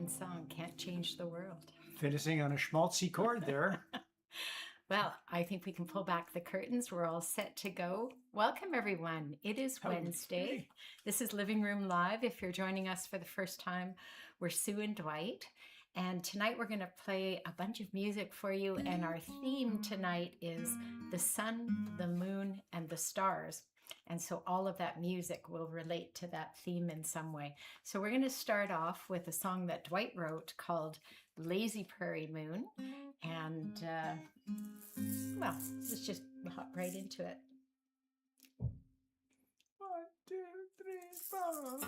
song, Can't Change the World. Finishing on a schmaltzy chord there. Well, I think we can pull back the curtains. We're all set to go. Welcome, everyone. It is Wednesday. This is Living Room Live. If you're joining us for the first time, we're Sue and Dwight. And tonight we're going to play a bunch of music for you. And our theme tonight is the sun, the moon, and the stars. And so all of that music will relate to that theme in some way. So we're going to start off with a song that Dwight wrote called Lazy Prairie Moon. And, well, let's just hop right into it. 1, 2, 3, 4.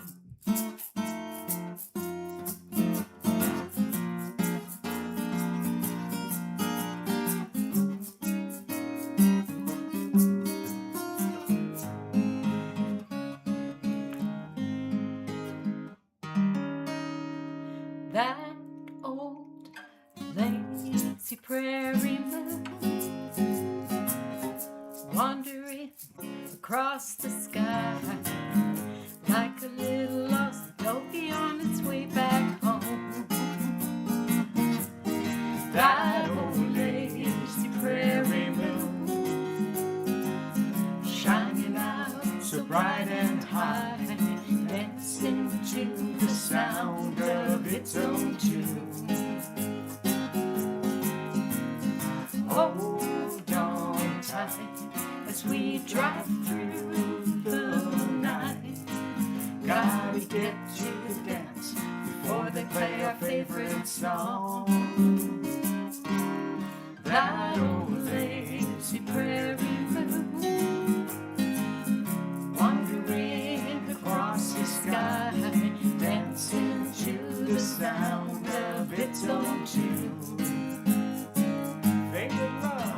That old lazy prairie moon wandering across the sky like a little lost doggy on its way back home. That old lazy prairie moon shining out so bright and high, dancing to the sound of its own tune. Hold on tight as we drive through the night. Gotta get to dance before they play our favorite song. That old lazy prairie moon wandering across the sky, dancing to the sound of its own tune. Favorite love.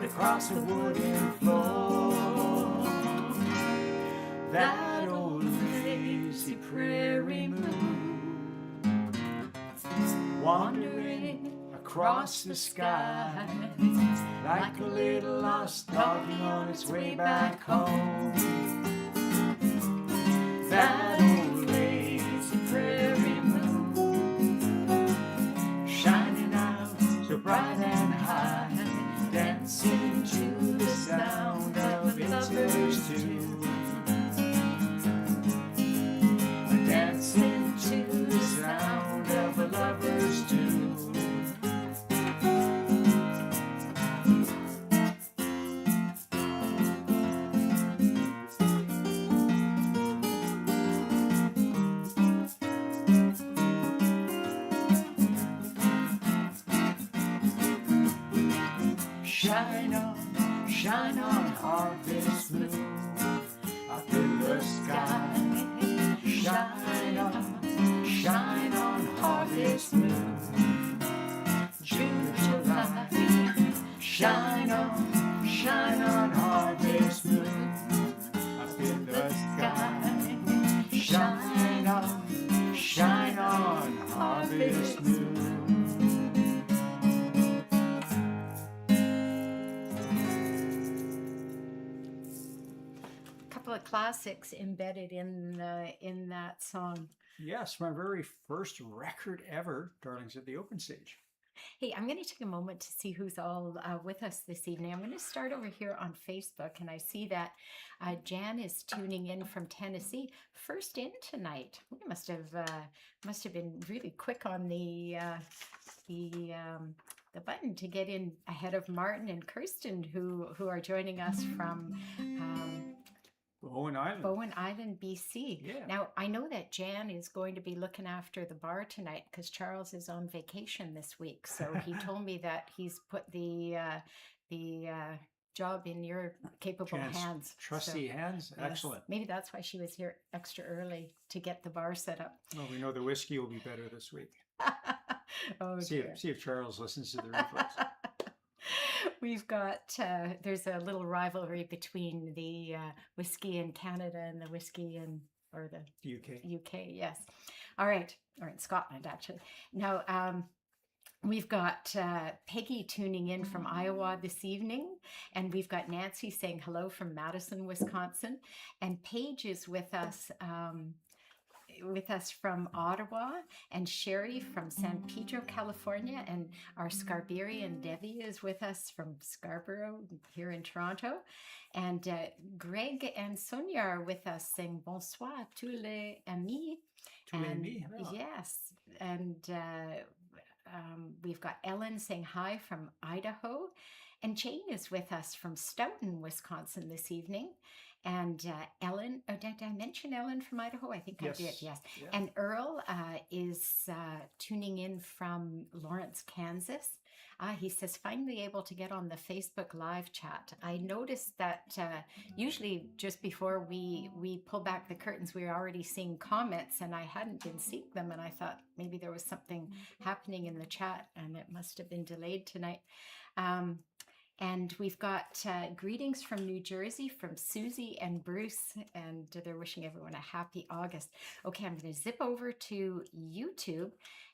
Across a wooden floor. That old lazy prairie moon wandering across the sky like a little lost doggy on its way back home. That old lazy prairie moon shining out so bright and high, dancing to the sound of its lovers tune. Dancing to the sound of a lover's tune. Shine on, harvest moon, up in the sky. Shine on, harvest moon, June, July. Shine on, harvest moon, up in the sky. Shine on, harvest moon. Of classics embedded in that song. Yes, my very first record ever, Darlings at the Open Stage. Hey, I'm going to take a moment to see who's all with us this evening. I'm going to start over here on Facebook, and I see that Jan is tuning in from Tennessee. First in tonight. We must have been really quick on the button to get in ahead of Martin and Kirsten, who are joining us from Bowen Island. BC. Yeah. Now, I know that Jan is going to be looking after the bar tonight because Charles is on vacation this week. So he told me that he's put the job in your capable hands. Trusty hands. Yes, Excellent. maybe that's why she was here extra early to get the bar set up. Well, we know the whiskey will be better this week. Oh, see dear. if Charles listens to the replays. We've got, there's a little rivalry between the whiskey in Canada and the whiskey or the UK, yes. All right, or in Scotland, actually. Now, we've got Peggy tuning in from Iowa this evening, and we've got Nancy saying hello from Madison, Wisconsin, and Paige is with us from Ottawa, and Sherry from San Pedro, California, and our Scarberian Debbie is with us from Scarborough here in Toronto, and Greg and Sonia are with us saying bonsoir tous les amis. Yes, and we've got Ellen saying hi from Idaho, and Jane is with us from Stoughton, Wisconsin this evening. And Ellen, did I mention Ellen from Idaho? I think yes. I did, yes. Yeah. And Earl is tuning in from Lawrence, Kansas. He says, finally able to get on the Facebook live chat. I noticed that usually just before we pull back the curtains, we were already seeing comments, and I hadn't been seeing them, and I thought maybe there was something happening in the chat, and it must have been delayed tonight. And we've got greetings from New Jersey from Susie and Bruce, and they're wishing everyone a happy August. Okay, I'm going to zip over to YouTube,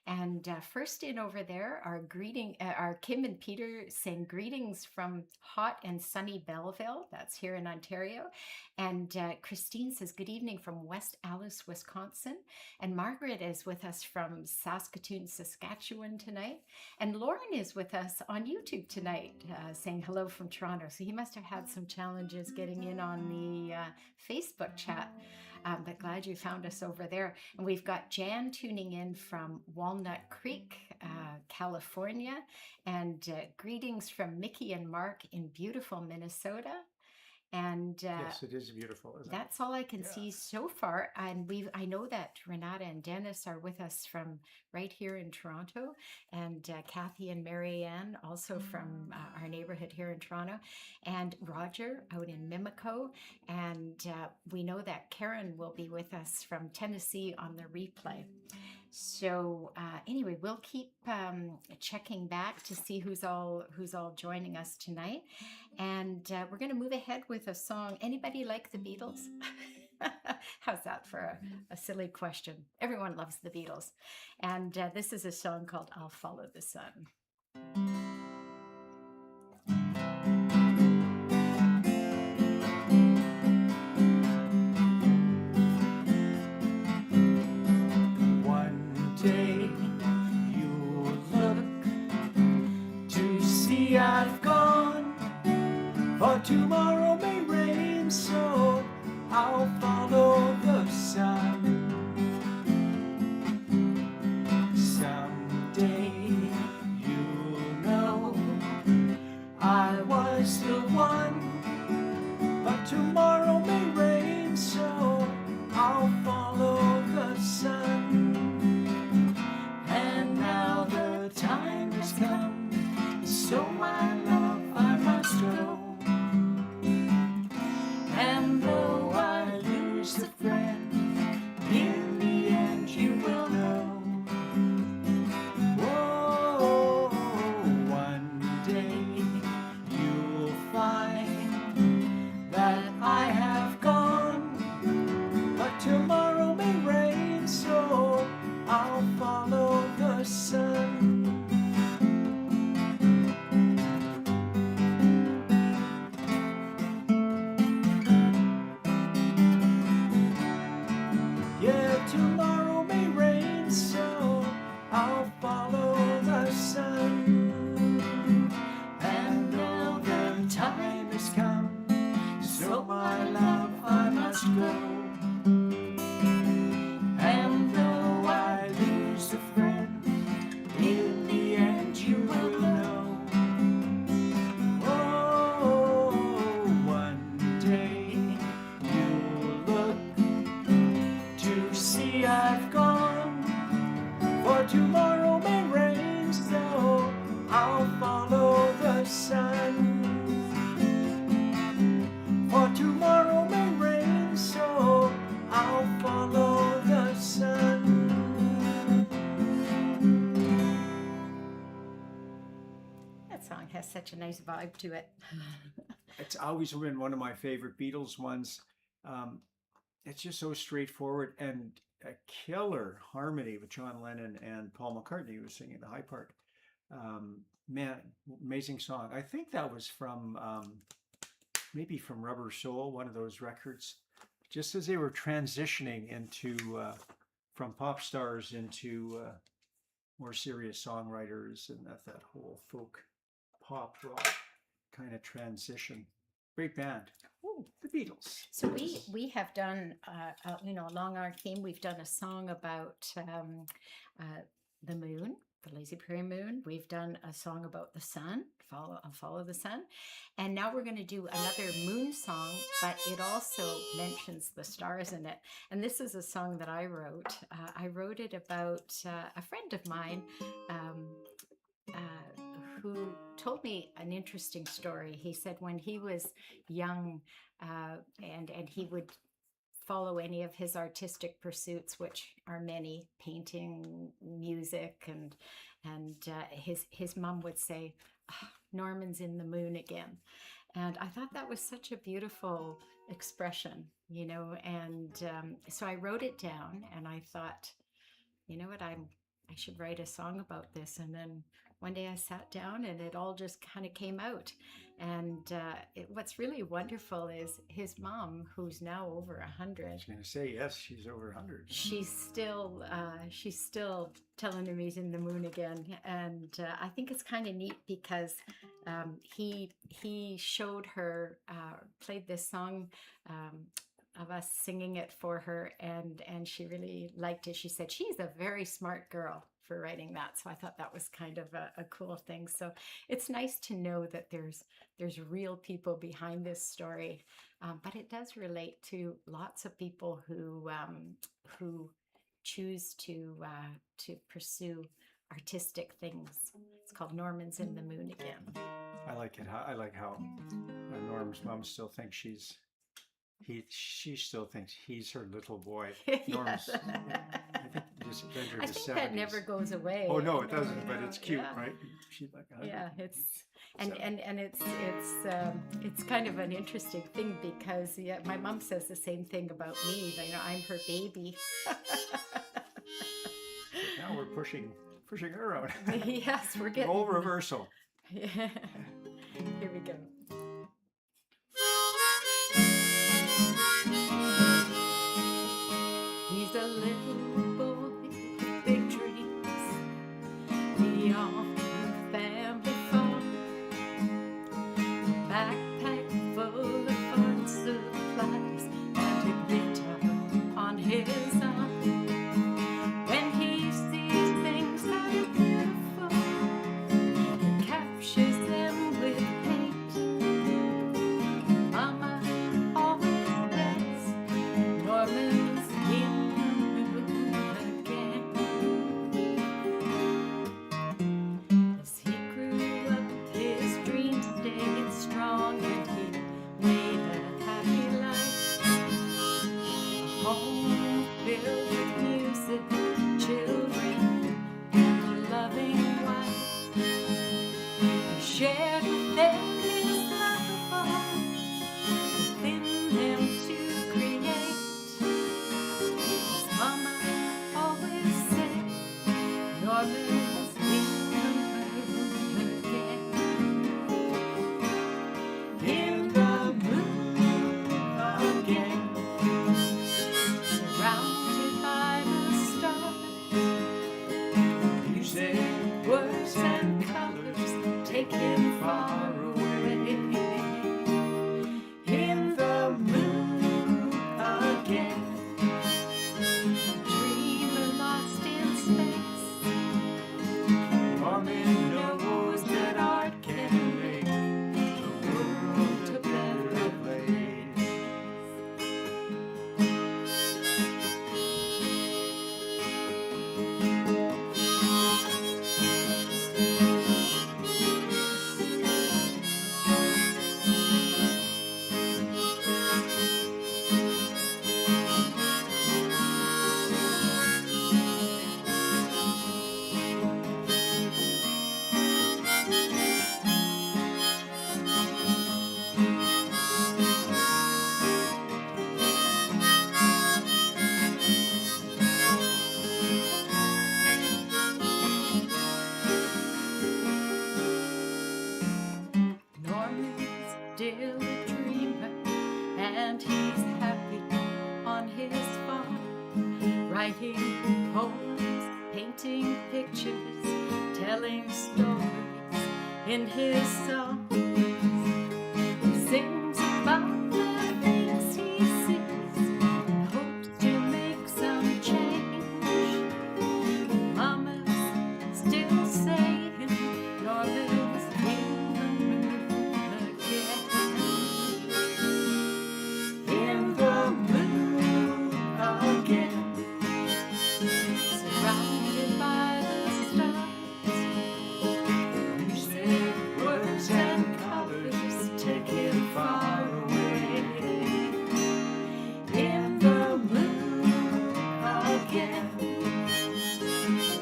and first in over there are Kim and Peter saying greetings from hot and sunny Belleville. That's here in Ontario. And Christine says good evening from West Allis, Wisconsin. And Margaret is with us from Saskatoon, Saskatchewan tonight. And Lauren is with us on YouTube tonight saying hello from Toronto. So he must have had some challenges getting in on the Facebook chat. But glad you found us over there. And we've got Jan tuning in from Walnut Creek, California. And greetings from Mickey and Mark in beautiful Minnesota. And yes, it is beautiful, isn't that's all I can see so far. And I know that Renata and Dennis are with us from right here in Toronto, and Kathy and Marianne also from our neighborhood here in Toronto, and Roger out in Mimico, and we know that Karen will be with us from Tennessee on the replay. So anyway, we'll keep checking back to see who's all joining us tonight, and we're going to move ahead with a song. Anybody like the Beatles? How's that for a silly question? Everyone loves the Beatles, and this is a song called "I'll Follow the Sun." I've gone, for tomorrow may rain, so I'll follow the sun. Someday you'll know I was the one, but tomorrow may rain, so I'll follow the sun. And now the time has come, so my love, I must go. And though I lose the friend, in the end you will know. Oh, one day you'll find that I have gone, but tomorrow may rain, so I'll follow the sun. Tomorrow may rain, so I'll follow the sun. And though the time has come, so my love, I must go. And though I lose a friend, in the end you will know. Oh, one day you such a nice vibe to it. It's always been one of my favorite Beatles ones. It's just so straightforward and a killer harmony with John Lennon and Paul McCartney, who was singing the high part. Man, amazing song. I think that was from maybe from Rubber Soul, one of those records. Just as they were transitioning into from pop stars into more serious songwriters, and that whole folk pop rock kind of transition. Great band. Ooh. The Beatles. So we have done, along our theme, we've done a song about the moon, the lazy prairie moon. We've done a song about the sun, follow the sun, and now we're going to do another moon song, but it also mentions the stars in it. And this is a song that I wrote. I wrote it about a friend of mine. Who told me an interesting story. He said when he was young and he would follow any of his artistic pursuits, which are many, painting, music, and his mom would say, oh, Norman's in the moon again. And I thought that was such a beautiful expression, and so I wrote it down and I thought, you know what, I should write a song about this. And then one day I sat down and it all just kind of came out. And what's really wonderful is his mom, who's now over 100. I was going to say, yes, she's over 100. She's still telling him he's in the moon again. And I think it's kind of neat because he showed her, played this song of us singing it for her, and she really liked it. She said she's a very smart girl for writing that, so I thought that was kind of a cool thing. So it's nice to know that there's real people behind this story, but it does relate to lots of people who choose to pursue artistic things. It's called Norman's in the Moon again. I like it. I like how Norm's mom still thinks she still thinks he's her little boy. Norm's, I think just entered the 70s. That never goes away. Oh no, it doesn't. But it's cute, right? She's like 100. Yeah, it's kind of an interesting thing because my mom says the same thing about me. I'm her baby. Now we're pushing her out. Yes, we're getting role reversal. Yeah. Here we go. He's a little boy with big dreams beyond the family farm. Backpack full of art supplies and a guitar on his arm. When he sees things that are beautiful, he captures them with paint. Mama always says Norman's in the moon again. As he grew up, his dreams stayed strong and he made a happy life. A home filled with music, children, and a loving wife. He shared with them his love of all, within them to create. His mama always said, Norman's in the moon again. In the moon again, surrounded by the stars, music, words, and colors taken far away. still a dreamer, and he's happy on his farm, writing poems, painting pictures, telling stories in his songs. He sings about the things he sees and hopes to make some change. Mama's still saying Norman's in the mood again. In the mood again, surrounded by the stars. Music, words, and colors take him far away. In the mood again,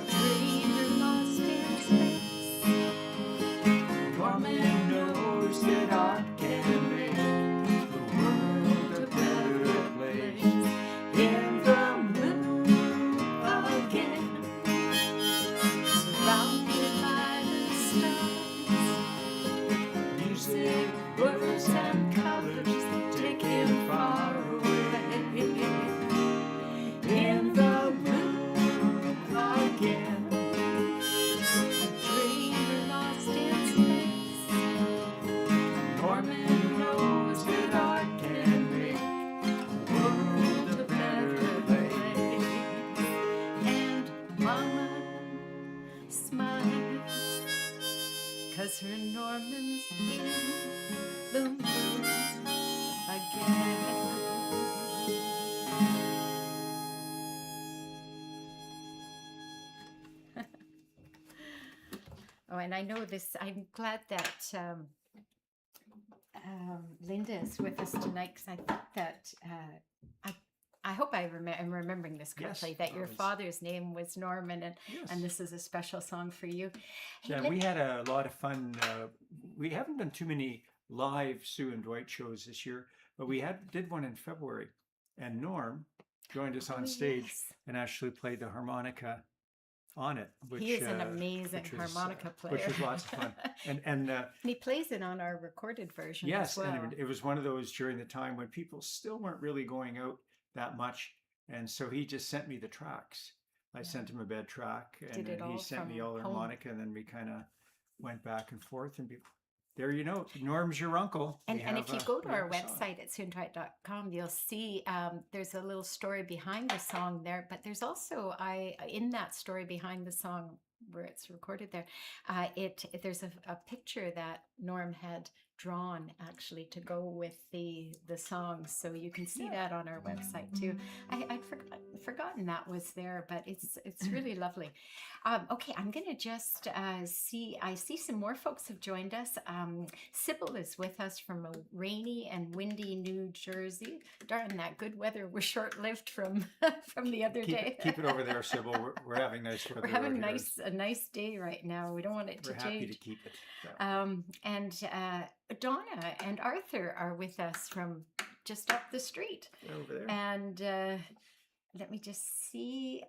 dreamer lost in space. Norman knows that art can make the world a better place. In the mood again, surrounded by the stars. Music, words, and colors take him far away. In the mood again, a dreamer lost in space. Norman knows that art can make the world a better place. And Mama smiles, 'cause her Norman's in the mood again. Oh, and I know this, I'm glad that Linda is with us tonight, because I think that I hope I'm remembering this correctly, that your always. father's name was Norman, and Yes. this is a special song for you. Hey, Yeah, let- we had a lot of fun. We haven't done too many live Sue and Dwight shows this year, but we did one in February, and Norm joined us on Oh, stage yes. and actually played the harmonica on it, which He is an amazing which was, harmonica player. which was lots of fun. And And he plays it on our recorded version yes, as well. and it was one of those during the time when people still weren't really going out that much, and so he just sent me the tracks. I sent him a bed track, and Did it then he all sent me from all the home. harmonica, and then we kind of went back and forth, and there you know, Norm's your uncle. And, We and if have you a- go to we our have a song. website at soondwight.com, you'll see there's a little story behind the song there. But there's also in that story behind the song where it's recorded there, there's a picture that Norm had drawn actually to go with the song, so you can see that on our website too. I'd forgotten that was there, but it's really lovely. Okay, I'm gonna just I see some more folks have joined us. Sybil is with us from a rainy and windy New Jersey. Darn, that good weather was short-lived from from the other day. Keep it over there, Sybil. We're having nice weather. We're having out here. a nice day right now. We don't want it We're to happy change. to keep it. So. And Donna and Arthur are with us from just up the street. Over there. And let me just see.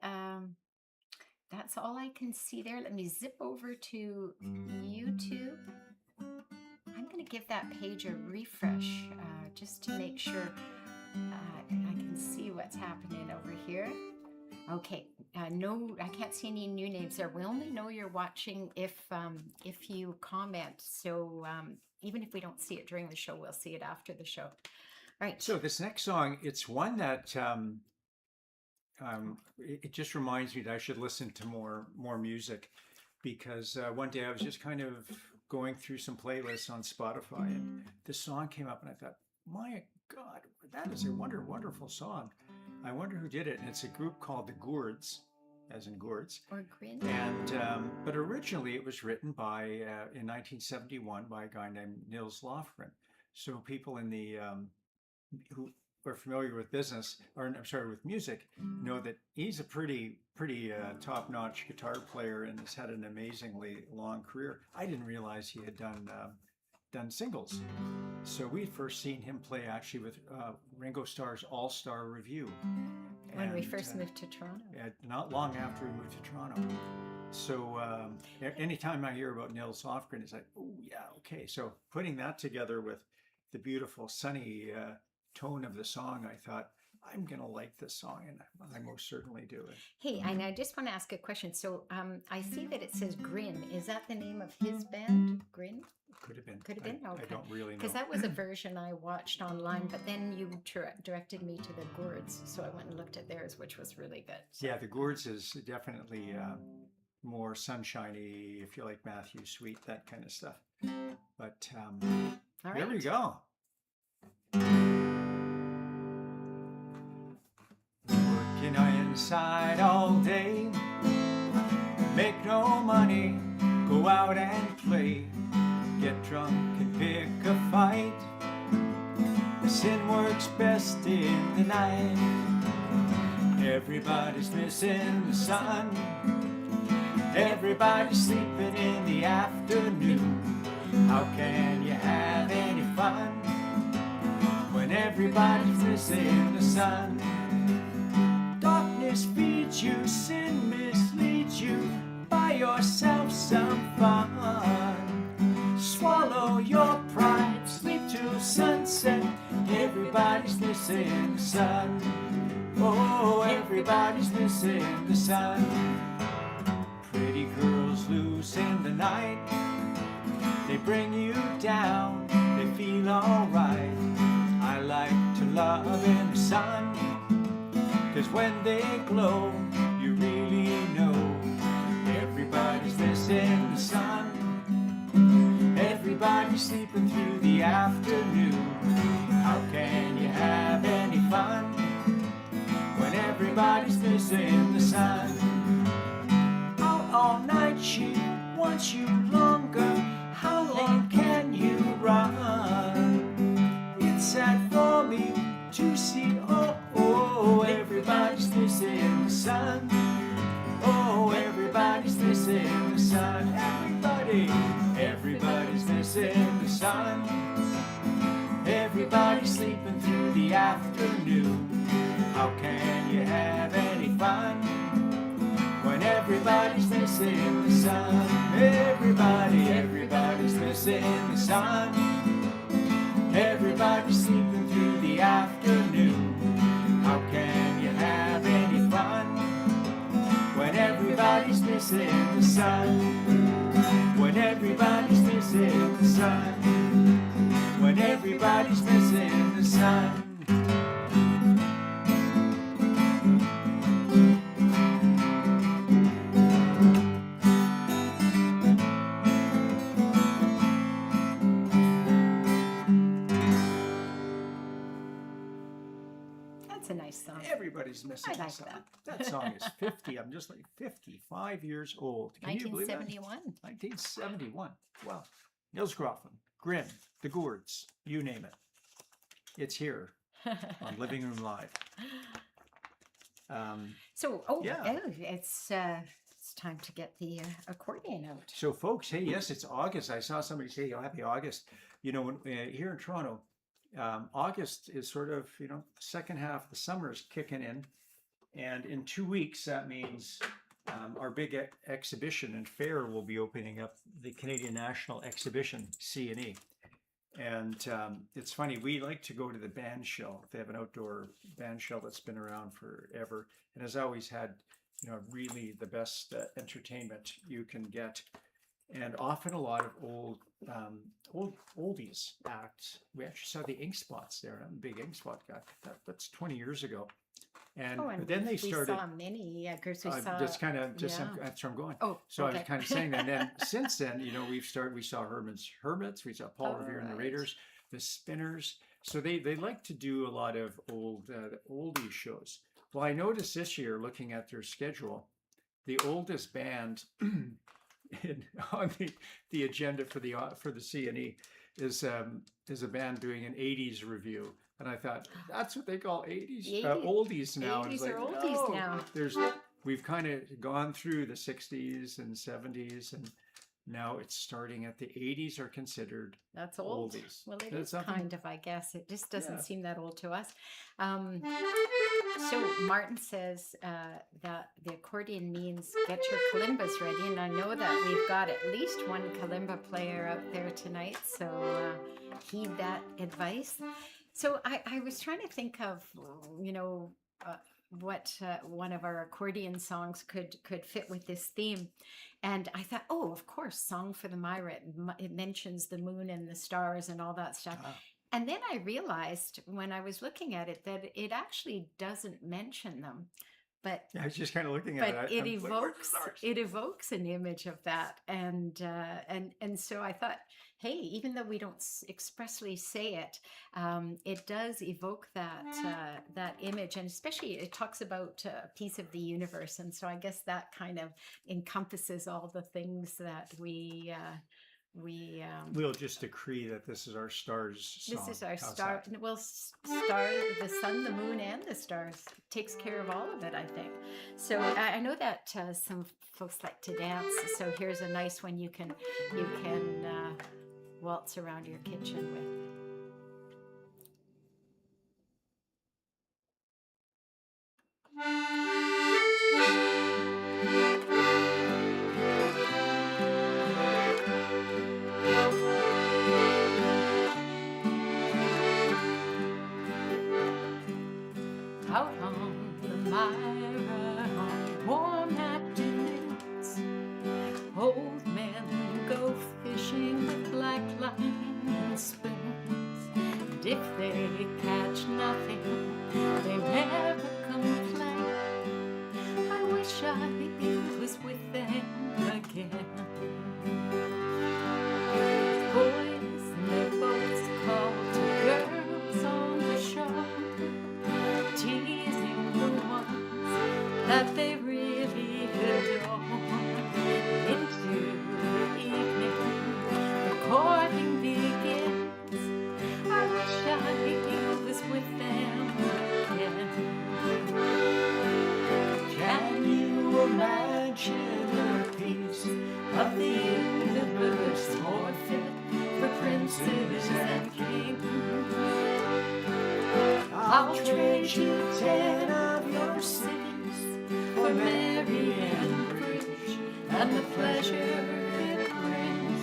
That's all I can see there. Let me zip over to YouTube. I'm going to give that page a refresh just to make sure I can see what's happening over here. Okay, no, I can't see any new names there. We only know you're watching if you comment. So even if we don't see it during the show, we'll see it after the show. All right. So this next song, it's one that it just reminds me that I should listen to more music, because one day I was just kind of going through some playlists on Spotify, and this song came up, and I thought, my God, that is a wonderful song. I wonder who did it, and it's a group called the Gourds, as in Gourds. Or Grin. And but originally it was written by in 1971 by a guy named Nils Lofgren. So people in the who are familiar with business, or I'm sorry, with music, know that he's a pretty top-notch guitar player and has had an amazingly long career. I didn't realize he had done singles. So we'd first seen him play actually with Ringo Starr's All-Star Review. When we And, first moved to Toronto. not long after we moved to Toronto. So anytime I hear about Nils Lofgren, it's like, oh yeah, okay. So putting that together with the beautiful sunny tone of the song, I thought, I'm going to like this song, and I most certainly do. Hey, and I just want to ask a question. So I see that it says Grin. Is that the name of his band? Grin? Could have been. Could have been? I Okay. don't really know. Because that was a version I watched online, but then you directed me to the Gourds, so I went and looked at theirs, which was really good. So. Yeah, the Gourds is definitely more sunshiny, if you like Matthew Sweet, that kind of stuff. But All there we right. go. Working inside all day, make no money, go out and play, get drunk and pick a fight. The sin works best in the night. Everybody's missing the sun, everybody's sleeping in the afternoon. How can you have any fun when everybody's missing the sun? Darkness feeds you, sin misleads you, buy yourself some fun. Swallow your pride, sleep till sunset, everybody's missing the sun. Oh, everybody's missing the sun. Pretty girls loose in the night, they bring you down, they feel alright. I like to love in the sun, 'cause when they glow, you really know everybody's missing the sun. Everybody's sleeping through the afternoon. How can you have any fun when everybody's missing the sun? Out all night, she wants you longer. How long can you run? It's sad for me to see, oh, everybody's missing the sun. Oh, everybody's missing the sun. Everybody's missing the sun. Everybody's sleeping through the afternoon. How can you have any fun when everybody's missing the sun? Everybody's missing the sun. Everybody's sleeping through the afternoon. How can you have any fun when everybody's missing the sun? When everybody's missing the sun. When everybody's missing the sun. That's a nice song. Everybody's missing I the like sun. that. That song is 50. I'm just like 55 years old. Can you believe that? 1971. 1971. Wow. Nils Groffman, Grin, the Gourds, you name it. It's here on Living Room Live. So, Yeah. it's time to get the accordion out. So, folks, hey, yes, it's August. I saw somebody say, "Oh, happy August." You know, when, here in Toronto, August is sort of, second half of the summer is kicking in. And in 2 weeks, that means our big exhibition and fair will be opening up, the Canadian National Exhibition, C&E. And it's funny, we like to go to the band shell. They have an outdoor band shell that's been around forever and has always had, really the best entertainment you can get. And often a lot of oldies acts. We actually saw the Ink Spots there. I'm a big Ink Spot guy. That's 20 years ago. And, And but then they started. We saw many. Because we saw. That's where I'm going. Oh, So I okay. was kind of saying that. And then since then, we saw Hermits, we saw Paul Revere and the right. Raiders, the Spinners. So they like to do a lot of oldie shows. Well, I noticed this year, looking at their schedule, the oldest band on the agenda for the C&E is a band doing an 80s review. And I thought, that's what they call 80s? Oldies now. 80s It's are oldies now. We've kind of gone through the 60s and 70s, and now it's starting at the 80s are considered That's old. oldies. Well, it Is is that something? kind of, I guess. It just doesn't Yeah. seem that old to us. So Martin says that the accordion means get your kalimbas ready. And I know that we've got at least one kalimba player out there tonight. So heed that advice. So I was trying to think of, you know, what one of our accordion songs could fit with this theme. And I thought, oh, of course, Song for the Mira. It mentions the moon and the stars and all that stuff. Ah, And then I realized when I was looking at it that it actually doesn't mention them, but yeah, I was just kind of looking at but it. I'm like, where's the stars? it evokes an image of that, and so I thought, hey, even though we don't expressly say it, it does evoke that image, and especially it talks about a piece of the universe, and so I guess that kind of encompasses all the things that we We'll just decree that this is our stars song. this is our How's star. that? Well, star, the sun, the moon, and the stars takes care of all of it, I think. So I know that some folks like to dance. So here's a nice one you can waltz around your kitchen with. Out on the Mira on warm afternoons, old men go fishing with black line and spoons. And if they catch nothing, they never complain. I wish I was with them again. Boys in their boats called to girls on the shore, teasing the ones that they really adore. Into the evening, the courting begins. I wish I was with them again. Can you imagine a piece of the universe more fit for princes and kings? I'll trade you 10 of your cities for Mary and Bridge and the pleasure it brings.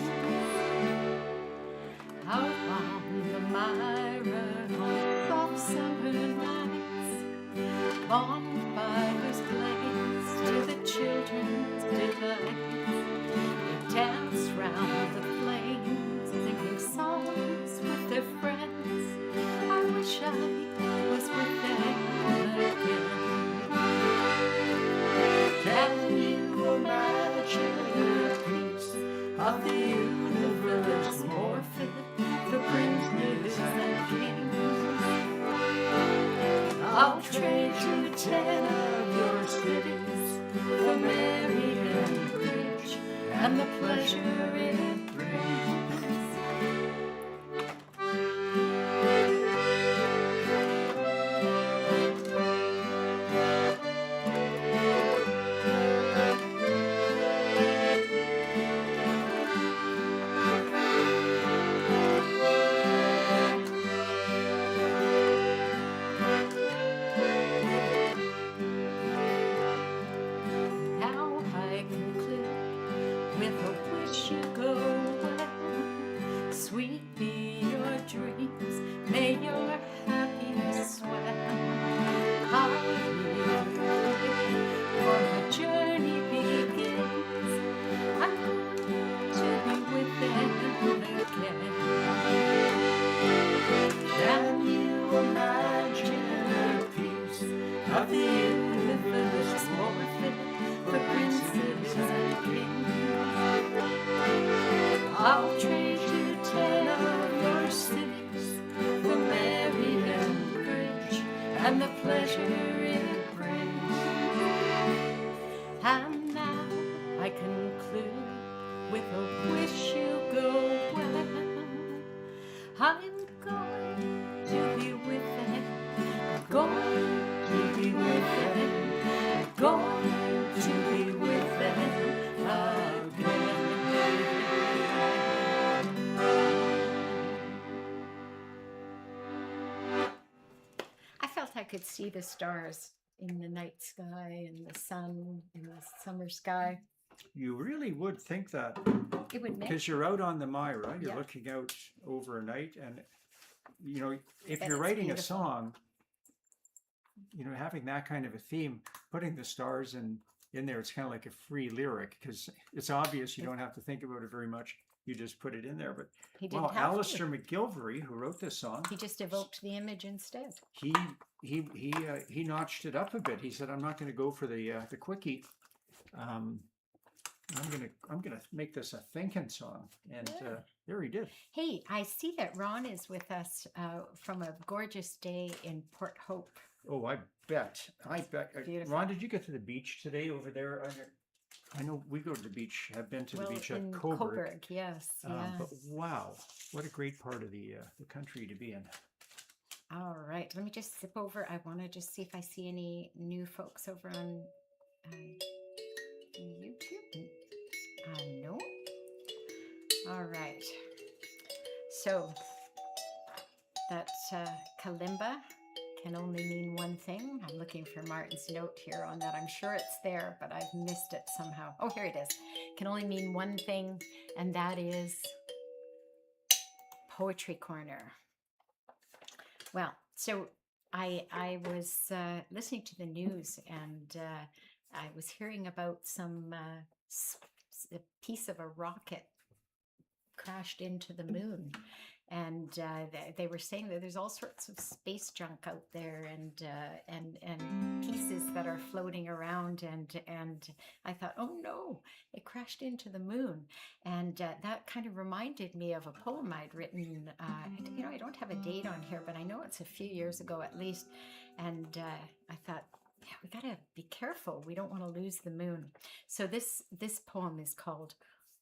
Out on the Mira on soft summer nights, bonfires blaze to the children's delight. They dance round the flames, singing songs with their friends. I wish I was with them again. Can you imagine a piece of the universe more fit for princes and kings? I'll trade you 10 of your cities for Mary and Bridge and the pleasure it brings. Now I conclude with a wish you go well. Sweet be your dreams, may your happiness swell. Hallelujah, for my journey begins. I'm going to be with them again. Can you imagine a piece of the universe more fit for princes and kings? I'll trade you 10 of your cities for Mary and Bridge and the pleasure it brings. And now I conclude with a wish you go well. I'm going to be with them, going to be with them, going to be with them again. I felt I could see the stars in the night sky and the sun in the summer sky. You really would think that. know, it would make because you're out on the Mira, you're Yeah. looking out overnight, and if And you're it's writing a beautiful. song, having that kind of a theme, putting the stars in there, it's kind of like a free lyric because it's obvious you don't have to think about it very much. You just put it in there. But he didn't wow, have Alistair to. McGilvery, who wrote this song, He just evoked the image instead. he notched it up a bit. He said, "I'm not going to go for the quickie. Um, I'm gonna make this a thinking song," and Yeah. there he did. Hey, I see that Ron is with us from a gorgeous day in Port Hope. Oh, I bet. Beautiful. Ron, did you get to the beach today over there? I know we go to the beach. Have been to the beach at in Coburg. yes, But yes. wow, what a great part of the country to be in. All right, let me just zip over. I want to just see if I see any new folks over on YouTube. No. All right. So that kalimba can only mean one thing. I'm looking for Martin's note here on that. I'm sure it's there, but I've missed it somehow. Oh, here it is. Can only mean one thing, and that is Poetry Corner. Well, so I was listening to the news, and I was hearing about some a piece of a rocket crashed into the moon, and they were saying that there's all sorts of space junk out there, and pieces that are floating around, and I thought, oh no, it crashed into the moon, and that kind of reminded me of a poem I'd written. I don't have a date on here, but I know it's a few years ago at least, and I thought, yeah, we gotta be careful. We don't want to lose the moon. So this poem is called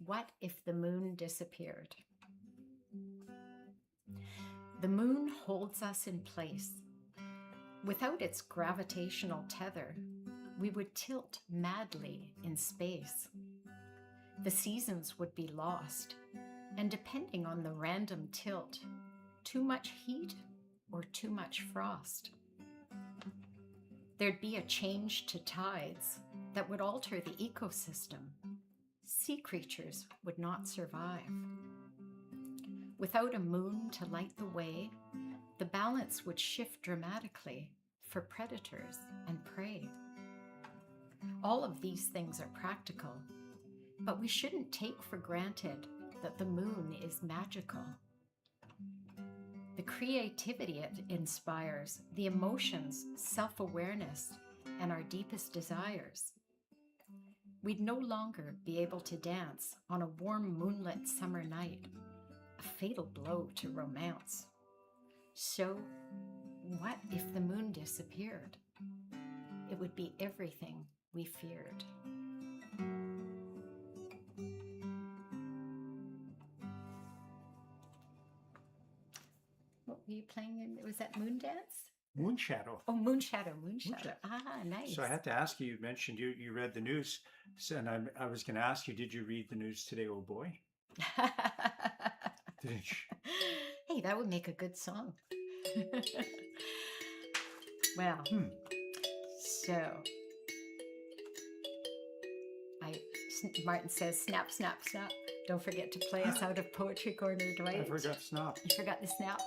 "What If the Moon Disappeared?" The moon holds us in place. Without its gravitational tether, we would tilt madly in space. The seasons would be lost, and depending on the random tilt, too much heat or too much frost. There'd be a change to tides that would alter the ecosystem. Sea creatures would not survive. Without a moon to light the way, the balance would shift dramatically for predators and prey. All of these things are practical, but we shouldn't take for granted that the moon is magical. The creativity it inspires, the emotions, self-awareness, and our deepest desires. We'd no longer be able to dance on a warm moonlit summer night, a fatal blow to romance. So, what if the moon disappeared? It would be everything we feared. What were you playing? Was that Moon Dance? Moonshadow. Oh, Moonshadow. Moonshadow. Ah, nice. So I had to ask you. You mentioned you read the news, and I was going to ask you, did you read the news today? Oh boy, didn't you? Hey, that would make a good song. Well, so Martin says, snap, snap, snap. Don't forget to play us out of Poetry Corner, Dwight. I forgot snap. You forgot the snaps.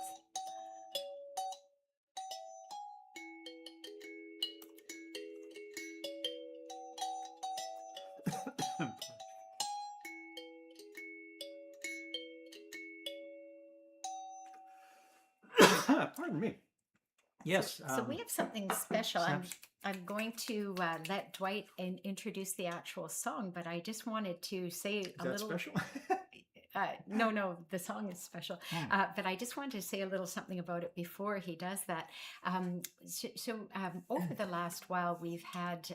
Pardon me. Yes. So we have something special. snaps. I'm going to let Dwight introduce the actual song, but I just wanted to say Is a that little. special? No, the song is special. Hmm. But I just wanted to say a little something about it before he does that. Over the last while, we've had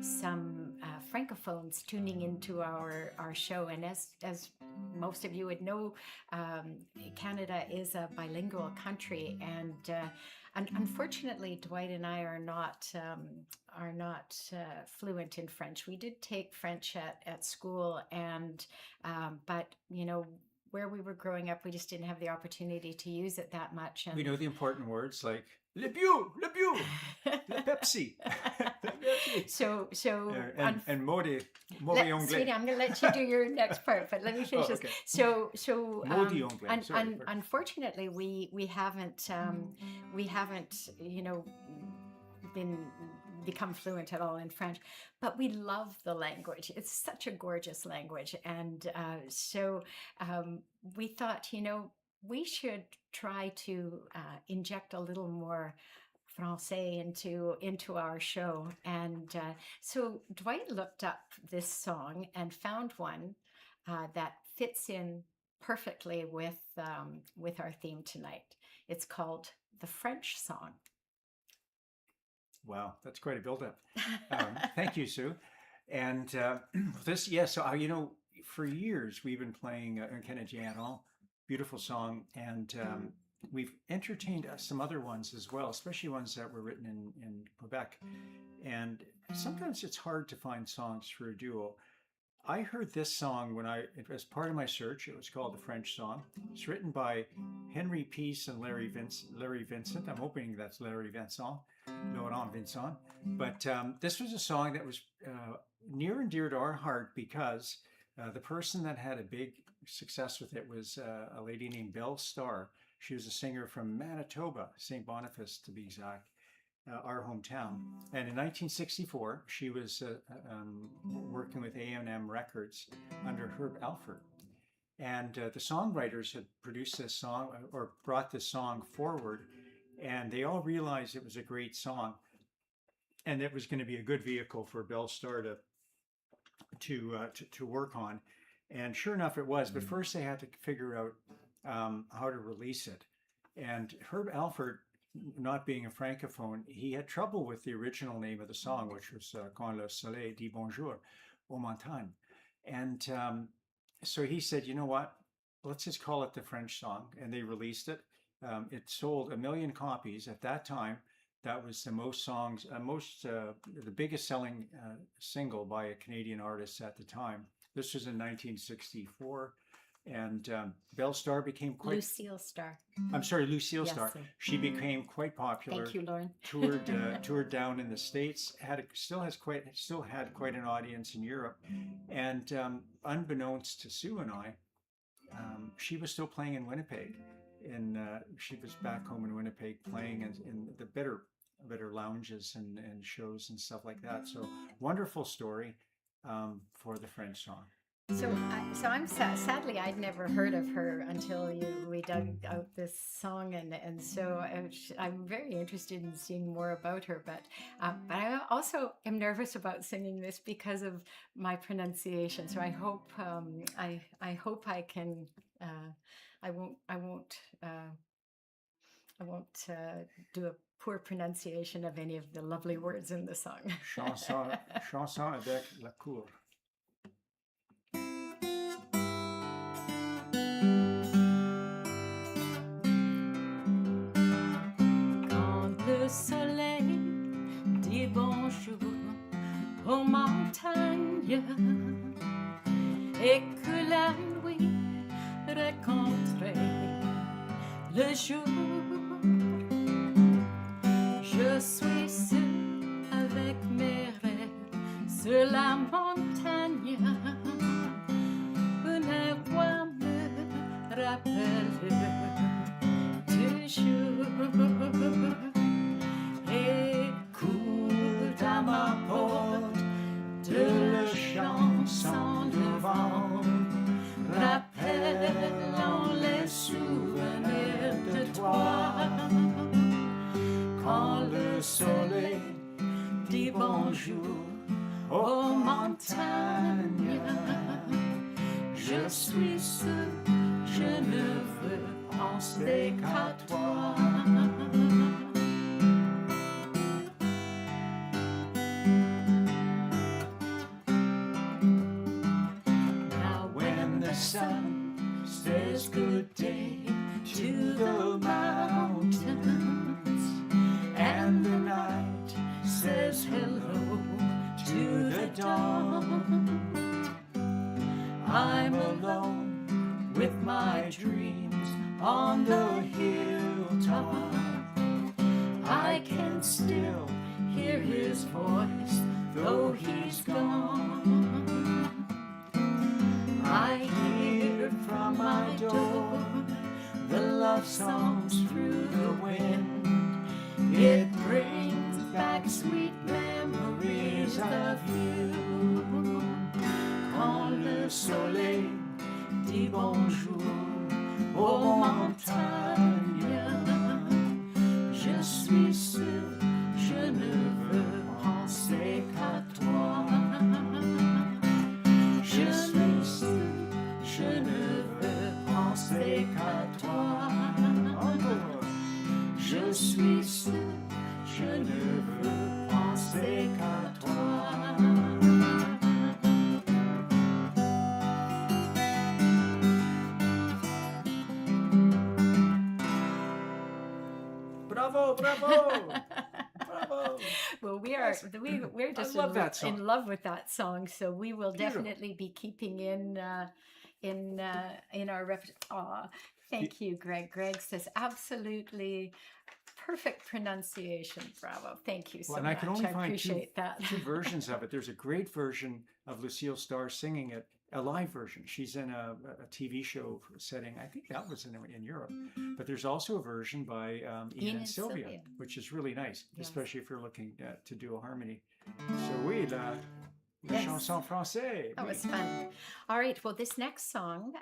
some francophones tuning into our show, and as most of you would know, Canada is a bilingual country, and unfortunately, Dwight and I are not fluent in French. We did take French at school, and but where we were growing up, we just didn't have the opportunity to use it that much. And We know the important words like le Beau, le Pepsi, le Pepsi. so And mauvais Sweetie, anglais. I'm going to let you do your next part, but let me finish this. okay. So, Maudit anglais. Sorry. unfortunately, we haven't, become fluent at all in French, but we love the language. It's such a gorgeous language, and we thought, we should try to inject a little more Francais into our show. And so Dwight looked up this song and found one that fits in perfectly with our theme tonight. It's called The French Song. Wow, that's quite a build-up. Thank you, Sue. And so for years we've been playing Un Canadien, beautiful song, and we've entertained some other ones as well, especially ones that were written in Quebec. And sometimes it's hard to find songs for a duo. I heard this song as part of my search. It was called The French Song. It's written by Henry Peace and Larry Vincent. I'm hoping that's Larry Vincent, Laurent Vincent. But this was a song that was near and dear to our heart because the person that had a big success with it was a lady named Lucille Starr. She was a singer from Manitoba, St. Boniface to be exact. Our hometown. And in 1964, she was working with A&M Records under Herb Alpert. And the songwriters had produced this song or brought this song forward, and they all realized it was a great song and it was going to be a good vehicle for Lucille Starr to work on. And sure enough, it was. But first they had to figure out how to release it. And Herb Alpert, not being a francophone, he had trouble with the original name of the song, which was Quand le soleil dit bonjour aux montagnes. And so he said, you know what, let's just call it The French Song. And they released it. It sold 1 million copies at that time. That was the biggest selling single by a Canadian artist at the time. This was in 1964. And Lucille Starr became quite... Lucille Starr. I'm sorry, Lucille Starr. Yes. She became quite popular. Thank you, Lauren. toured down in the States. Still had quite an audience in Europe. And unbeknownst to Sue and I, she was still playing in Winnipeg. She was back home in Winnipeg playing in the better lounges and shows and stuff like that. So wonderful story for The French Song. So I'm sadly I'd never heard of her until we dug out this song, and so I'm very interested in seeing more about her. But I also am nervous about singing this because of my pronunciation. So I hope I can. I won't do a poor pronunciation of any of the lovely words in the song. Chanson avec la cour. Le soleil dit bonjour aux montagnes et que la nuit rencontre le jour. Je suis seule avec mes rêves sur la montagne. Une voix me rappelle toujours. Écoute à ma porte de la chanson de vent, rappelant les souvenirs de toi. Quand le soleil dit bonjour aux montagnes, je suis seule, je ne veux penser qu'à toi. Sun says good day to the mountains, and the night says hello to the dawn. I'm alone with my dreams on the hilltop. I can still hear his voice, though he's gone. I hear from my door the love songs through the wind. It brings back sweet memories of you. Quand le soleil dit bonjour aux montagnes, je suis sûr, je ne veux penser qu'à toi. Je suis sûr, je ne veux penser qu'à toi. Je suis sûr, je ne veux penser qu'à toi. Bravo, bravo, bravo. Well, we're just love that song. in love with that song, so we will Beautiful. definitely be keeping in our repertoire. Thank you, Greg. Greg says absolutely perfect pronunciation. Bravo. Thank you so Well, and much. I can only I find appreciate that. two versions of it. There's a great version of Lucille Starr singing it, a live version. She's in a TV show setting. I think that was in Europe. But there's also a version by Ian and Sylvia, which is really nice, Yes. especially if you're looking to do a harmony. So oui, la Yes. chanson française. That oui. was fun. All right. Well, this next song,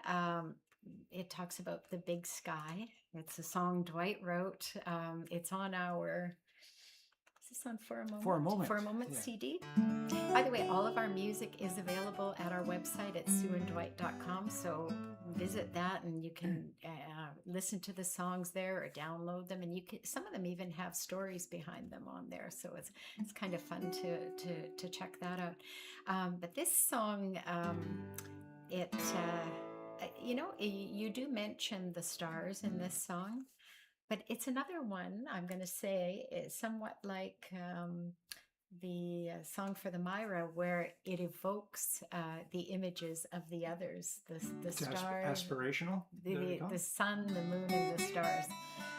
it talks about the big sky. It's a song Dwight wrote. It's on our. Is this on For a Moment? For a Moment. For a Moment Yeah. CD. By the way, all of our music is available at our website at sueanddwight.com. So visit that, and you can listen to the songs there or download them. And you can. Some of them even have stories behind them on there. So it's kind of fun to check that out. But this song, you do mention the stars in this song, but it's another one, I'm going to say, is somewhat like the song For the Mira, where it evokes the images of the others, the It's stars, aspirational. the sun, the moon, and the stars.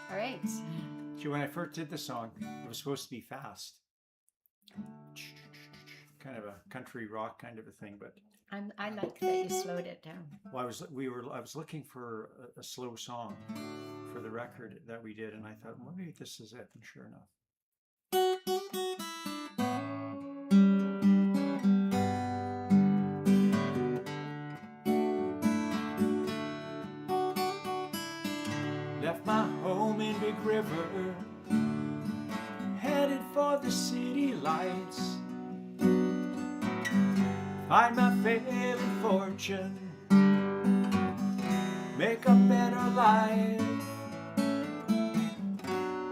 All right. See, when I first did the song, it was supposed to be fast. Kind of a country rock kind of a thing, but I like that you slowed it down. well, I was looking for a slow song for the record that we did, and I thought, well, maybe this is it, and sure enough. Left my home in Big River, headed for the city lights. Find my failing fortune, make a better life.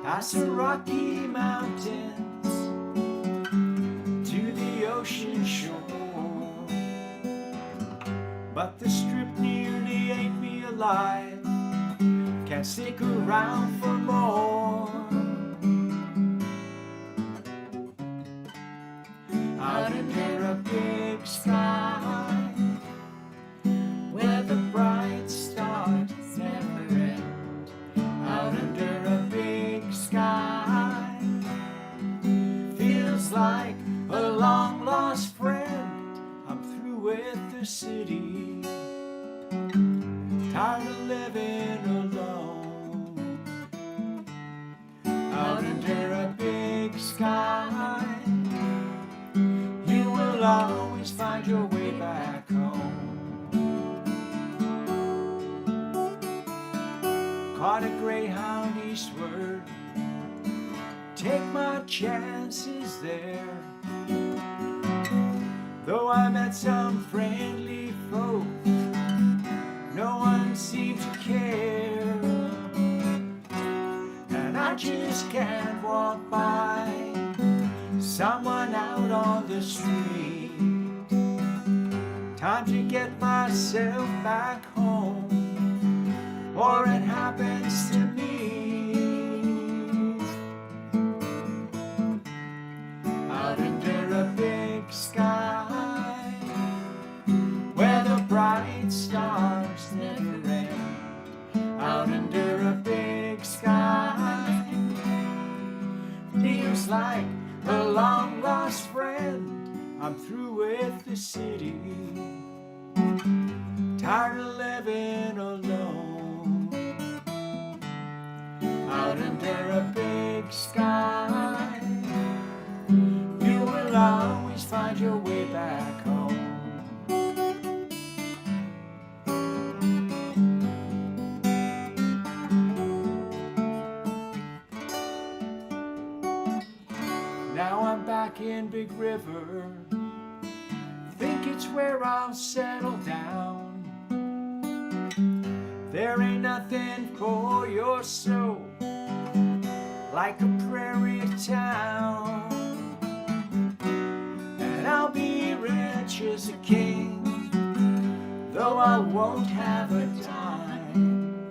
Passing Rocky Mountains to the ocean shore, but the strip nearly ate me alive. Can't stick around for more. Out under a big sky, where the bright stars never end. Out under a big sky, feels like a long lost friend. I'm through with the city, tired of living alone. Out under a big sky, you will always find your way back home. Caught a Greyhound eastward, take my chances there. Though I met some friendly folk, no one seemed to care. And I just can't walk by someone out on the street. Time to get myself back home, or it happens to me. Out under a big sky, where the bright stars never end. like a long lost friend. I'm through with the city, tired of living alone, out under a big sky. You will always find your way back home. Now I'm back in Big River, think it's where I'll settle down. There ain't nothing for your soul like a prairie town. And I'll be rich as a king, though I won't have a dime.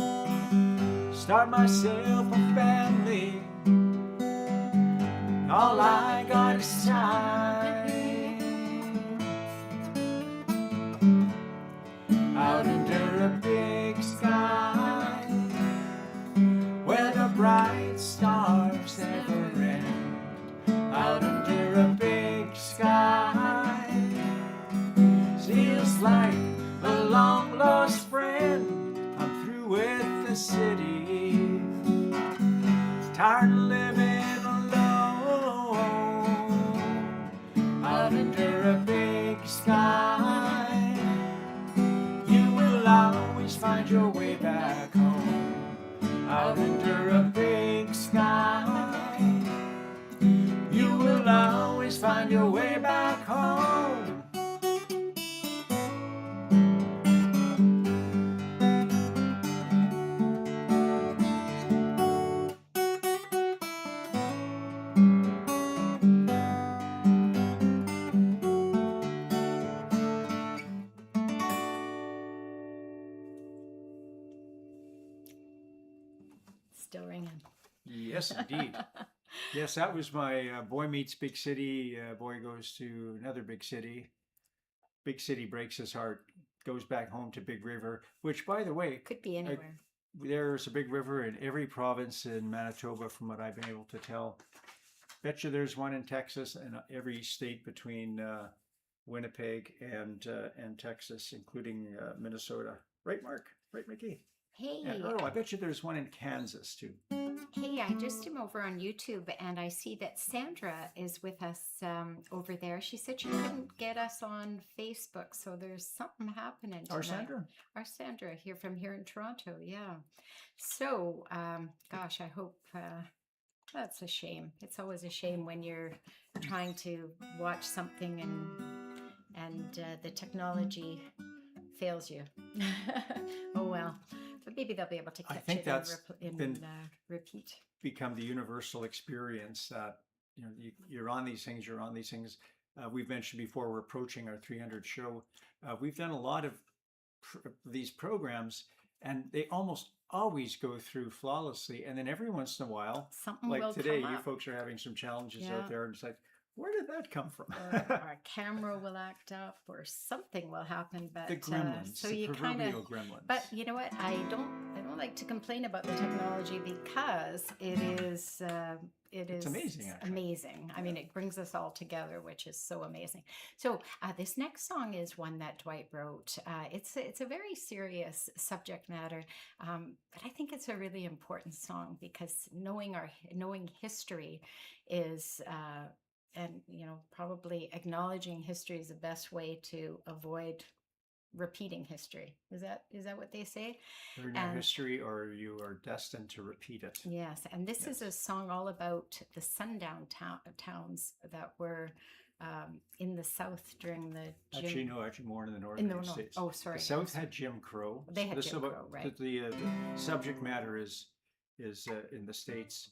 Start myself a family, all I got is time. Out under a big sky, where the bright stars never end. Out under a big sky, feels like a long lost friend. I'm through with the city, tired of living alone. Out under a big sky, you will always find your way back home. Out under a big sky, you will always find your way back home. Still ringing. Yes, indeed. Yes, that was my Boy Meets Big City, boy goes to another big city. Big city breaks his heart, goes back home to Big River, which, by the way, Could be anywhere. there's a big river in every province in Manitoba, from what I've been able to tell. Bet you there's one in Texas, and every state between Winnipeg and Texas, including Minnesota. Right, Mark? Right, Mickey? Hey, And Earl, I bet you there's one in Kansas too. hey, I just am over on YouTube and I see that Sandra is with us over there. She said she couldn't get us on Facebook, so there's something happening tonight. Our Sandra? Our Sandra here from here in Toronto, yeah. So, gosh, I hope that's a shame. It's always a shame when you're trying to watch something and the technology fails you. Oh well, but maybe they'll be able to I catch think it that's in been- repeat. Become the universal experience that you're on these things. We've mentioned before, we're approaching our 300 show. We've done a lot of these programs, and they almost always go through flawlessly. And then every once in a while, Something like will today, come you up. folks are having some challenges Yeah. out there, and it's like, where did that come from? Or our camera will act up, or something will happen. But The gremlins, so the you kind of. proverbial gremlins. But you know what? I don't like to complain about the technology because it's amazing, actually. amazing. I mean, it brings us all together, which is so amazing. So this next song is one that Dwight wrote. It's a very serious subject matter, but I think it's a really important song because knowing history is. And probably acknowledging history is the best way to avoid repeating history. Is that what they say? Learn your history, or you are destined to repeat it. Yes, and this is a song all about the Sundown towns that were in the South during the Actually more in the northern states. Oh, sorry. The South had Jim Crow. They had This is Jim about- Crow, right? The subject matter is in the States,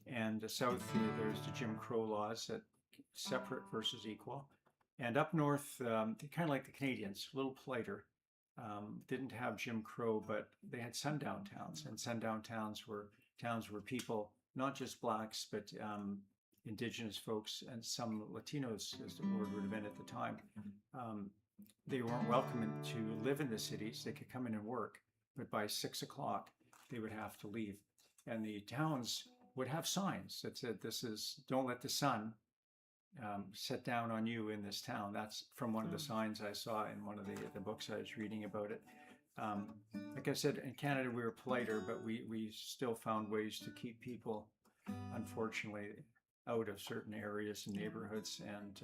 and the South, there's the Jim Crow laws that separate versus equal. And up north, kind of like the Canadians, a little politer, didn't have Jim Crow, but they had sundown towns. And sundown towns were towns where people, not just blacks, but indigenous folks and some Latinos, as the word would have been at the time, they weren't welcome to live in the cities. They could come in and work, but by 6 o'clock, they would have to leave. And the towns would have signs that said, "This is don't let the sun set down on you in this town." That's from one of the signs I saw in one of the books I was reading about it. Um, like I said, in Canada we were politer, but we still found ways to keep people, unfortunately, out of certain areas and neighborhoods, and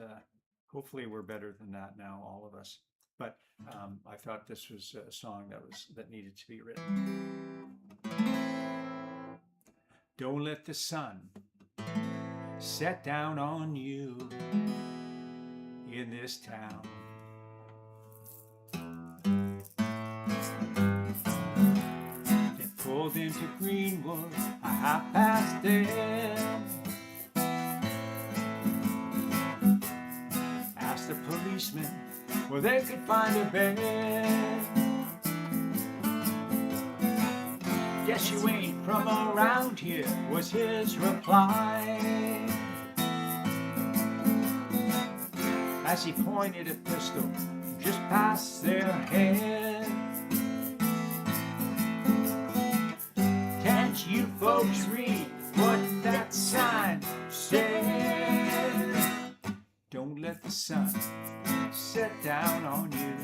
hopefully we're better than that now, all of us. But I thought this was a song that needed to be written. Don't let the sun set down on you in this town. They pulled into Greenwood a 10:30. Asked the policeman where they could find a bed. Guess you ain't from around here, was his reply, as he pointed a pistol just past their head. Can't you folks read what that sign said? Don't let the sun set down on you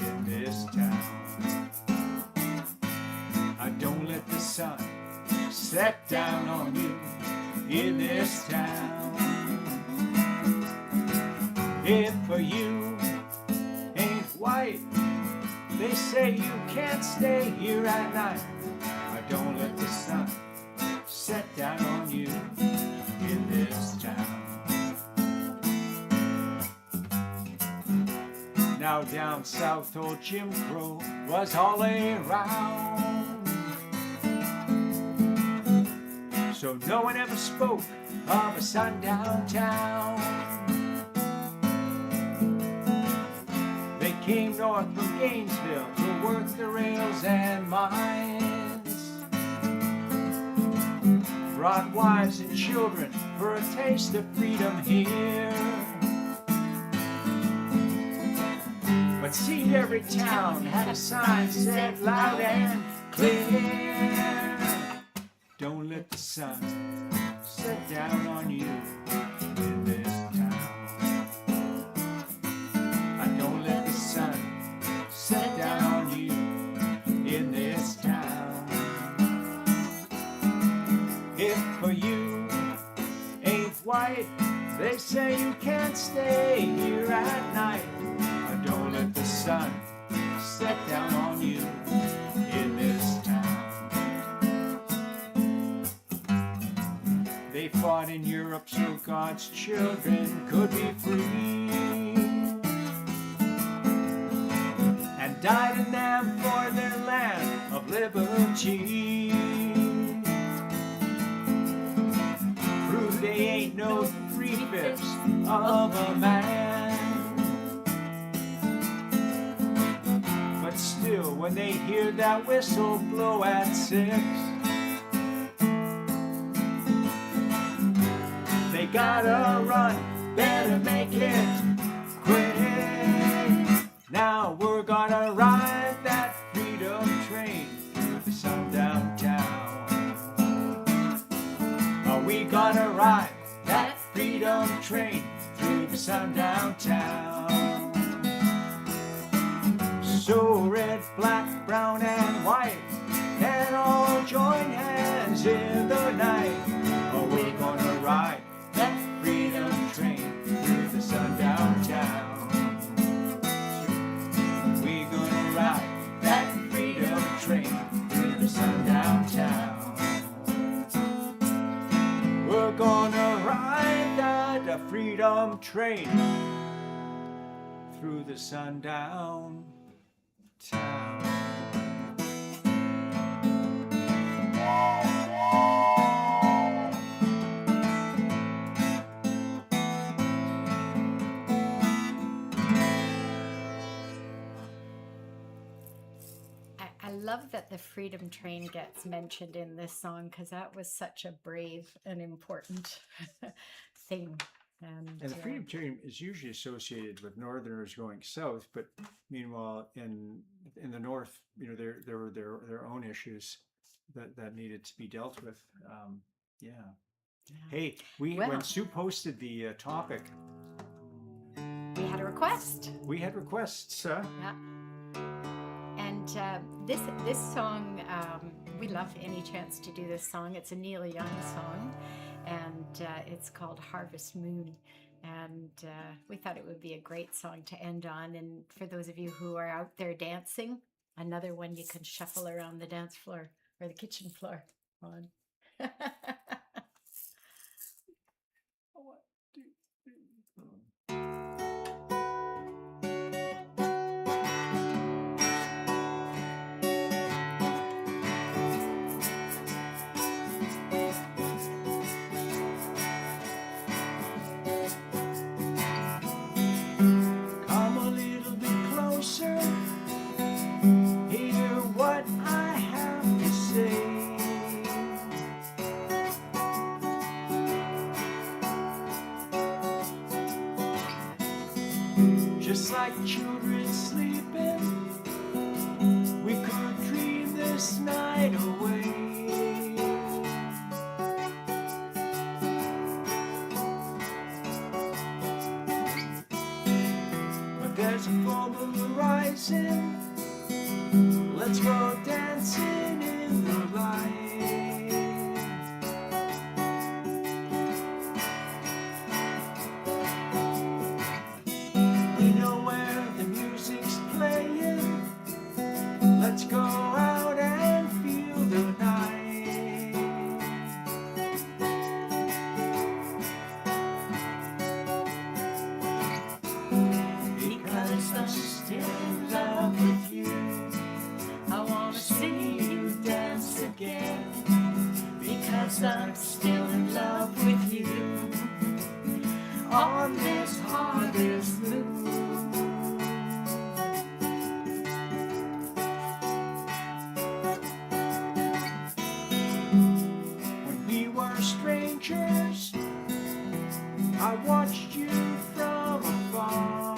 in this town. Don't let the sun set down on you in this town. If you ain't white, they say you can't stay here at night. Don't let the sun set down on you in this town. Now down south, old Jim Crow was all around, so no one ever spoke of a sundown town. They came north from Gainesville to work the rails and mines, brought wives and children for a taste of freedom here. But see, every town had a sign said loud and clear, don't let the sun set down on you in this town. Don't let the sun set down on you in this town. If for you ain't white, they say you can't stay here at night. Don't let the sun set down on you in this town. They fought in Europe so God's children could be free, and died in them for their land of liberty. Prove they ain't no 3/5 of a man. But still, when they hear that whistle blow at 6, they gotta run, better make it quick. Now we're gonna ride that freedom train through the Sundown Town. Are we gonna ride that freedom train through the Sundown Town? So red, black, brown, and white can all join hands in the night. Are we gonna ride that freedom train through the Sundown Town? We gonna ride that freedom train through the Sundown Town. We're gonna ride that freedom train through the Sundown Town. I love that the Freedom Train gets mentioned in this song, because that was such a brave and important thing. And the Freedom Train is usually associated with Northerners going south, but meanwhile, in the North, there were their own issues that needed to be dealt with. Yeah. Yeah. Hey, when Well. Sue posted the topic, We had a request. we had requests. Yeah. And this song, we love any chance to do this song. It's a Neil Young song, and it's called Harvest Moon. And we thought it would be a great song to end on. And for those of you who are out there dancing, another one you can shuffle around the dance floor or the kitchen floor on. One, two, three, four. Come a little bit closer, hear what I have to say. Just like children sleeping, we could dream this night away. But there's a full moon rising, let's go dancing in the light. We know where the music's playing, let's go out and feel the night. Because I'm still in love with you, I wanna see you dance again. Because I'm still in love with you, on this harvest moon. When we were strangers, I watched you from afar.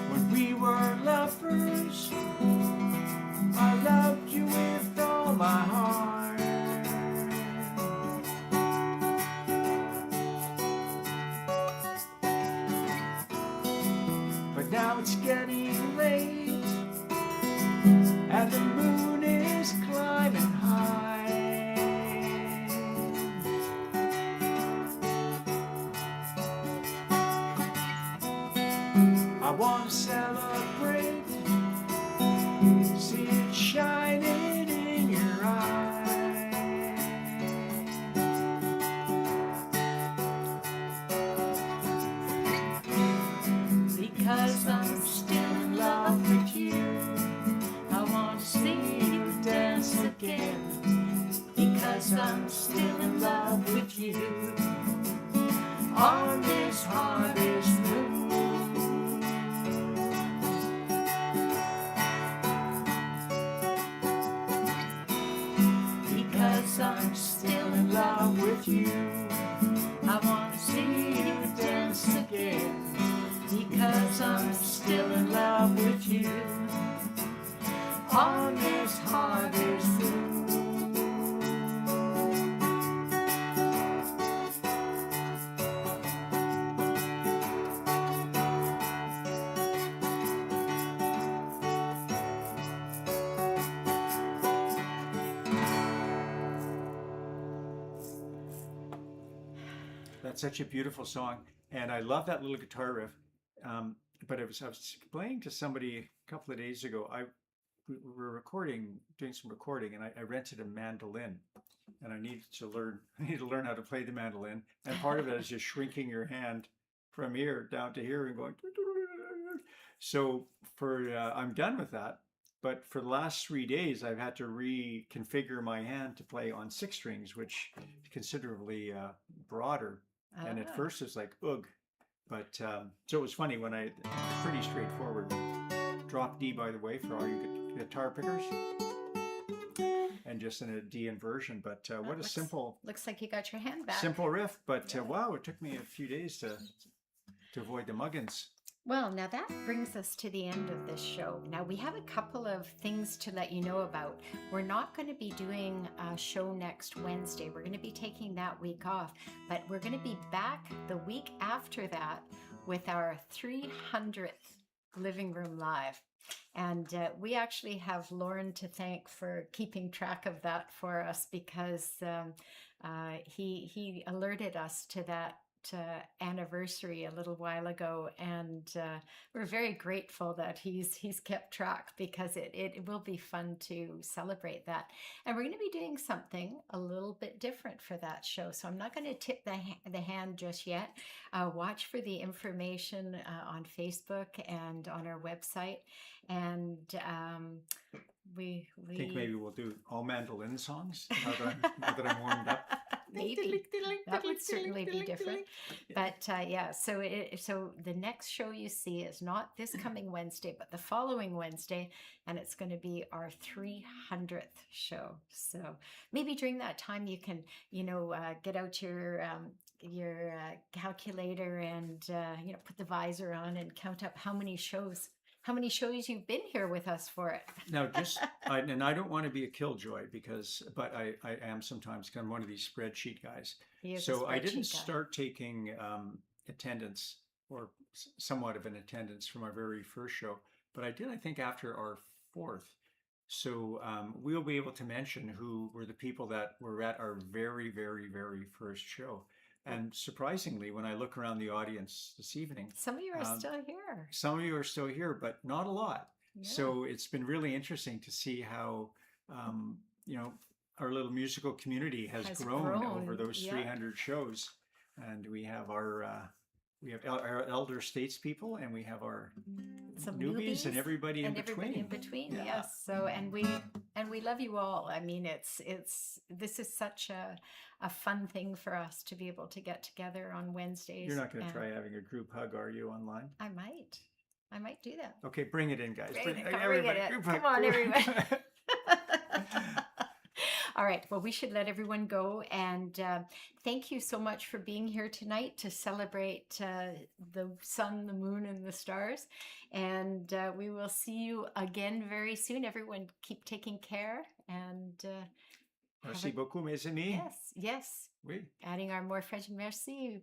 When we were lovers, I loved you with all my heart. But now it's getting late, and the moon is climbing high. I want to celebrate, see it shining in your eyes. Because I'm still in love with you, I want to see you dance again. Because I'm still in love with you, on this harvest moon. Because I'm still in love with you, I want to see you dance again. Because I'm still in love with you, on this harvest moon. That's such a beautiful song, and I love that little guitar riff. But I was explaining to somebody a couple of days ago. We were doing some recording, and I rented a mandolin, and I needed to learn how to play the mandolin. And part of it is just shrinking your hand from here down to here and going. So I'm done with that. But for the last 3 days, I've had to reconfigure my hand to play on 6 strings, which is considerably broader. And at first it's like, ugh. But so it was funny pretty straightforward. Drop D, by the way, for all you guitar pickers. And just in a D inversion. But what a simple. Looks like you got your hand back. Simple riff. But wow, it took me a few days to avoid the muggins. Well, now that brings us to the end of this show. Now, we have a couple of things to let you know about. We're not going to be doing a show next Wednesday. We're going to be taking that week off, but we're going to be back the week after that with our 300th Living Room Live. And we actually have Lauren to thank for keeping track of that for us, because he alerted us to that anniversary a little while ago, and we're very grateful that he's kept track, because it will be fun to celebrate that. And we're going to be doing something a little bit different for that show, so I'm not going to tip the hand just yet. Watch for the information on Facebook and on our website. And we I think maybe we'll do all mandolin songs now that I'm warmed up. Maybe that would certainly be different, but yeah. So so the next show you see is not this coming Wednesday, but the following Wednesday, and it's going to be our 300th show. So maybe during that time you can, get out your calculator and put the visor on and count up how many shows you've been here with us for it. Now, and I don't want to be a killjoy, but I am sometimes kind of one of these spreadsheet guys. So I didn't start taking attendance, or somewhat of an attendance, from our very first show, but I did, I think, after our fourth. So we'll be able to mention who were the people that were at our very, very, very first show. And surprisingly, when I look around the audience this evening, some of you are still here. Some of you are still here, but not a lot. Yeah. So it's been really interesting to see how, our little musical community has grown over those 300 shows. And we have our elder statespeople, and we have our newbies and everybody in between. Yeah. Yes. So and we love you all. I mean, this is such a fun thing for us to be able to get together on Wednesdays. You're not going to try having a group hug, are you, online? I might do that. Okay, bring it in, guys. Everybody. Come on, everybody. All right. Well, we should let everyone go. And thank you so much for being here tonight to celebrate the sun, the moon, and the stars. And we will see you again very soon. Everyone, keep taking care. And merci beaucoup, mes amis. Yes. Oui. Adding our more French merci.